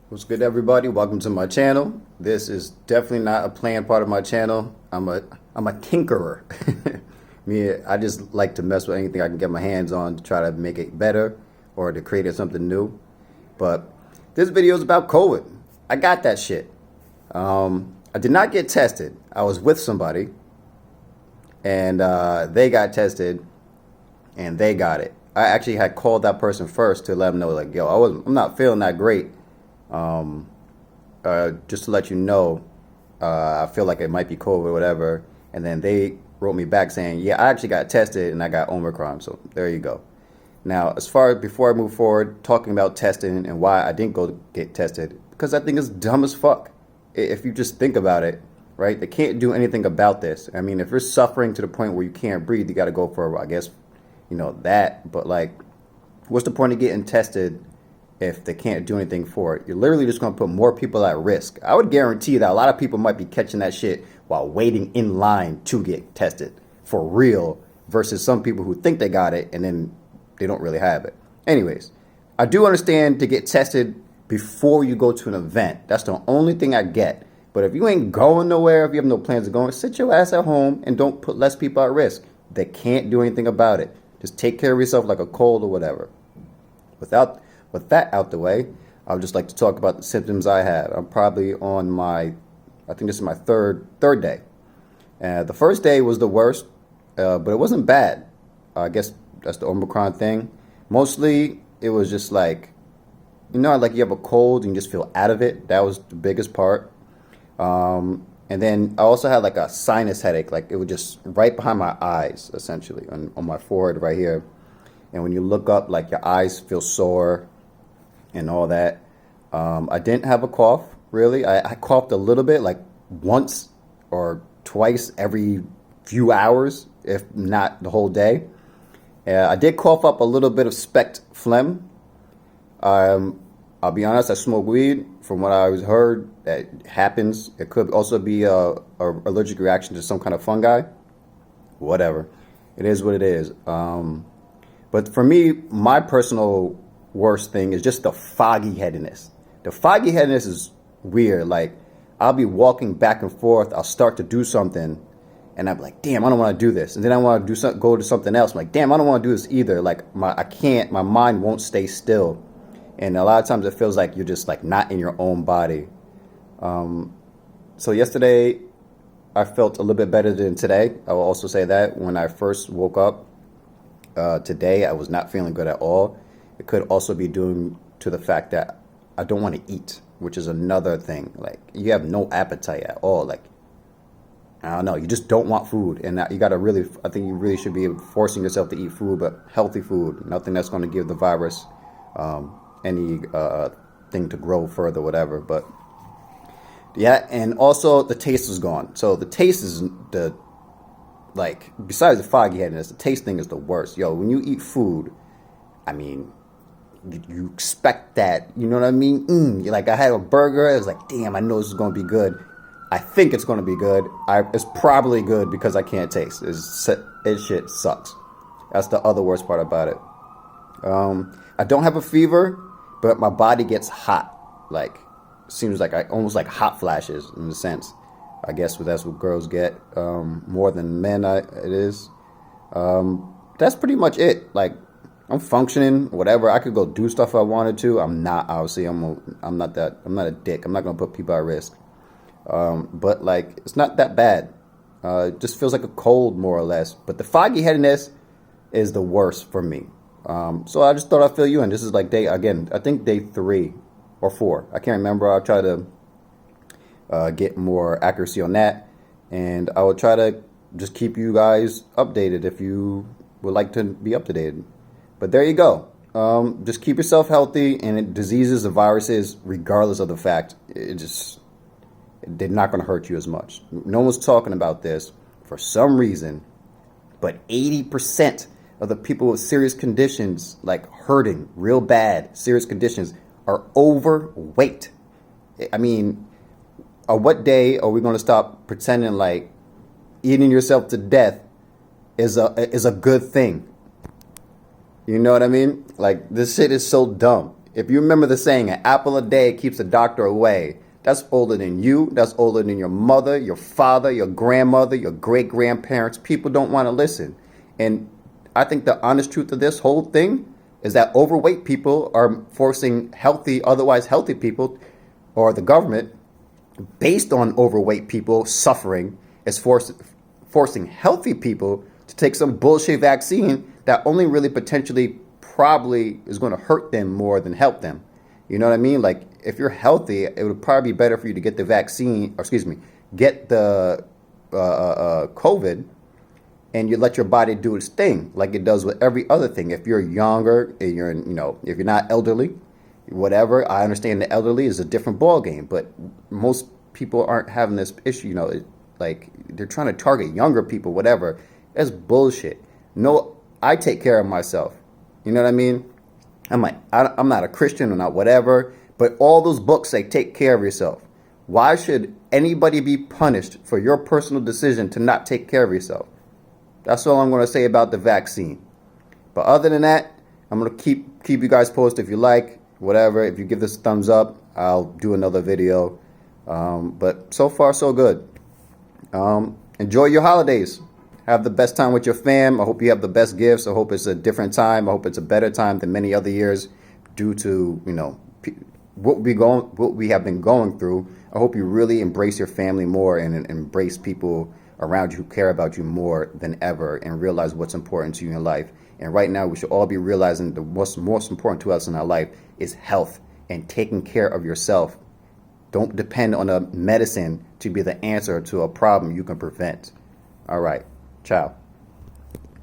What's good, everybody? Welcome to my channel. This is definitely not a planned part of my channel. I'm a tinkerer. I just like to mess with anything I can get my hands on to try to make it better or to create something new. But this video is about COVID. I got that shit. I did not get tested. I was with somebody, and they got tested, and they got it. I actually had called that person first to let them know, like, yo, I'm not feeling that great. Just to let you know, I feel like it might be COVID or whatever. And then they wrote me back saying, yeah, I actually got tested and I got Omicron. So there you go. Now, before I move forward, talking about testing and why I didn't go get tested, because I think it's dumb as fuck. If you just think about it, right? They can't do anything about this. I mean, if you're suffering to the point where you can't breathe, you got to go for, I guess, that. But like, what's the point of getting tested if they can't do anything for it? You're literally just going to put more people at risk. I would guarantee that a lot of people might be catching that shit while waiting in line to get tested for real, versus some people who think they got it and then they don't really have it. Anyways, I do understand to get tested before you go to an event. That's the only thing I get. But if you ain't going nowhere, if you have no plans of going, sit your ass at home and don't put less people at risk. They can't do anything about it. Just take care of yourself like a cold or whatever. With that out the way, I would just like to talk about the symptoms I have. I'm probably on I think this is my third day. The first day was the worst, but it wasn't bad. I guess that's the Omicron thing. Mostly, it was just like, like you have a cold and you just feel out of it. That was the biggest part. And then I also had like a sinus headache. Like it was just right behind my eyes, essentially, on my forehead right here. And when you look up, like your eyes feel sore and all that. I didn't have a cough, really. I coughed a little bit, like once or twice every few hours, if not the whole day. I did cough up a little bit of specked phlegm. I'll be honest, I smoke weed. From what I heard, that happens. It could also be a allergic reaction to some kind of fungi. Whatever. It is what it is. But for me, my personal worst thing is just the foggy headedness. The foggy headedness is weird. Like, I'll be walking back and forth. I'll start to do something, and I'm like, damn, I don't want to do this. And then I want to go to something else. I'm like, damn, I don't want to do this either. Like, my mind won't stay still. And a lot of times it feels like you're just like not in your own body. So yesterday, I felt a little bit better than today. I will also say that when I first woke up, today I was not feeling good at all. It could also be due to the fact that I don't want to eat, which is another thing. Like, you have no appetite at all. Like, I don't know, you just don't want food. And you got to I think you really should be forcing yourself to eat food, but healthy food. Nothing that's going to give the virus any thing to grow further, whatever. But yeah, and also the taste was gone. So the taste is besides the foggy headedness, the taste thing is the worst. Yo, when you eat food, I mean, you expect that, you know what I mean? Like, I had a burger, I was like, damn, I know this is going to be good. I think it's going to be good. It's probably good because I can't taste. It shit sucks. That's the other worst part about it. I don't have a fever, but my body gets hot. Like, seems like almost like hot flashes in a sense. I guess that's what girls get more than men. It is. That's pretty much it. Like, I'm functioning, whatever. I could go do stuff if I wanted to. I'm not. Obviously, I'm not a dick. I'm not gonna put people at risk. But like, it's not that bad. It just feels like a cold, more or less. But the foggy headedness is the worst for me. So I just thought I'd fill you in. This is like I think day 3 or 4. I can't remember. I'll try to get more accuracy on that, and I will try to just keep you guys updated if you would like to be up to date. But there you go. Just keep yourself healthy, and diseases and viruses, regardless of the fact, they're not going to hurt you as much. No one's talking about this for some reason, but 80% of the people with serious conditions, like hurting real bad, serious conditions, are overweight. I mean, what day are we going to stop pretending like eating yourself to death is a good thing? You know what I mean? Like, this shit is so dumb. If you remember the saying, an apple a day keeps the doctor away, that's older than you. That's older than your mother, your father, your grandmother, your great-grandparents. People don't want to listen. And I think the honest truth of this whole thing is that overweight people are forcing healthy, otherwise healthy people, or the government, based on overweight people suffering, is forcing healthy people to take some bullshit vaccine that only really potentially probably is going to hurt them more than help them. You know what I mean? Like, if you're healthy, it would probably be better for you to get the vaccine, or excuse me, get the COVID, and you let your body do its thing like it does with every other thing. If you're younger, and you're, if you're not elderly, whatever, I understand the elderly is a different ball game, but most people aren't having this issue. Like, they're trying to target younger people, whatever. That's bullshit. No, I take care of myself. You know what I mean? I'm not a Christian or not whatever, but all those books say take care of yourself. Why should anybody be punished for your personal decision to not take care of yourself? That's all I'm going to say about the vaccine. But other than that, I'm going to keep you guys posted if you like, whatever. If you give this a thumbs up, I'll do another video. But so far, so good. Enjoy your holidays. Have the best time with your fam. I hope you have the best gifts. I hope it's a different time. I hope it's a better time than many other years due to, what we have been going through. I hope you really embrace your family more and embrace people around you who care about you more than ever and realize what's important to you in life. And right now, we should all be realizing the what's most important to us in our life is health and taking care of yourself. Don't depend on a medicine to be the answer to a problem you can prevent. All right. Ciao.